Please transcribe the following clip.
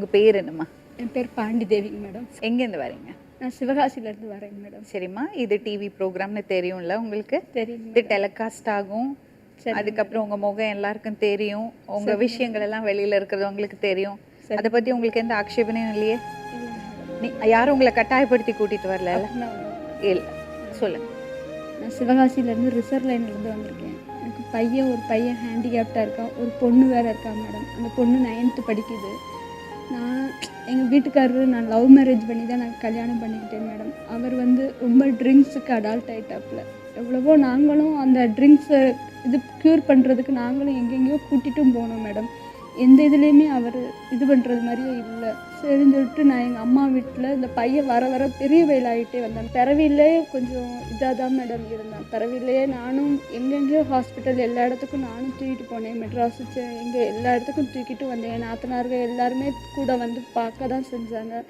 உங்கள் பேர் என்னம்மா? என் பேர் பாண்டி தேவிங்க மேடம். எங்கேருந்து வரீங்க? நான் சிவகாசியிலேருந்து வரேங்க மேடம். சரிம்மா, இது டிவி ப்ரோக்ராம்னு தெரியும்ல உங்களுக்கு? தெரியுங்க இது மேடம். டெலிகாஸ்ட் ஆகும். சரி அதுக்கப்புறம் உங்கள் முகம் எல்லாருக்கும் தெரியும், உங்கள் சரி. விஷயங்கள் எல்லாம் வெளியில் இருக்கிறது உங்களுக்கு தெரியும். சரி. அதை பற்றி உங்களுக்கு எந்த ஆக்ஷேபனையும் இல்லையே? இல்லை மேடம். நீ யாரும் உங்களை கட்டாயப்படுத்தி கூட்டிகிட்டு வரல? அப்படின்னா இல்லை, சொல்லுங்கள். நான் சிவகாசியிலேருந்து ரிசர்வ் லைன்லேருந்து வந்திருக்கேன். எனக்கு ஒரு பையன் ஹேண்டிகேப்டாக இருக்கான், ஒரு பொண்ணு வேறு இருக்கா மேடம். அந்த பொண்ணு 9th படிக்குது. எங்கள் வீட்டுக்காரரு நான் லவ் மேரேஜ் பண்ணி தான் நான் கல்யாணம் பண்ணிக்கிட்டேன் மேடம். அவர் ரொம்ப ட்ரிங்க்ஸுக்கு அடால்ட் ஆகிட்டாப்புல. எவ்வளவோ நாங்களும் அந்த ட்ரிங்க்ஸை க்யூர் பண்ணுறதுக்கு நாங்களும் எங்கெங்கேயோ கூட்டிகிட்டும் போனோம் மேடம். எந்த இதுலேயுமே அவர் இது பண்ணுறது மாதிரியே இல்லை. சரின்னு சொல்லிட்டு நான் எங்கள் அம்மா வீட்டில் இந்த பையன் வர வர பெரிய வயலாகிட்டே வந்தேன். பிறவிலே கொஞ்சம் இதாக தான் மேடம் இருந்தேன். பிறவிலேயே நானும் எங்கெங்கேயோ ஹாஸ்பிட்டல் எல்லா இடத்துக்கும் நானும் தூக்கிட்டு போனேன். மெட்ராஸு எங்கே எல்லா இடத்துக்கும் தூக்கிட்டு வந்தேன். என் நாத்தனார்கள் எல்லாருமே கூட பார்க்க தான் செஞ்சாங்க.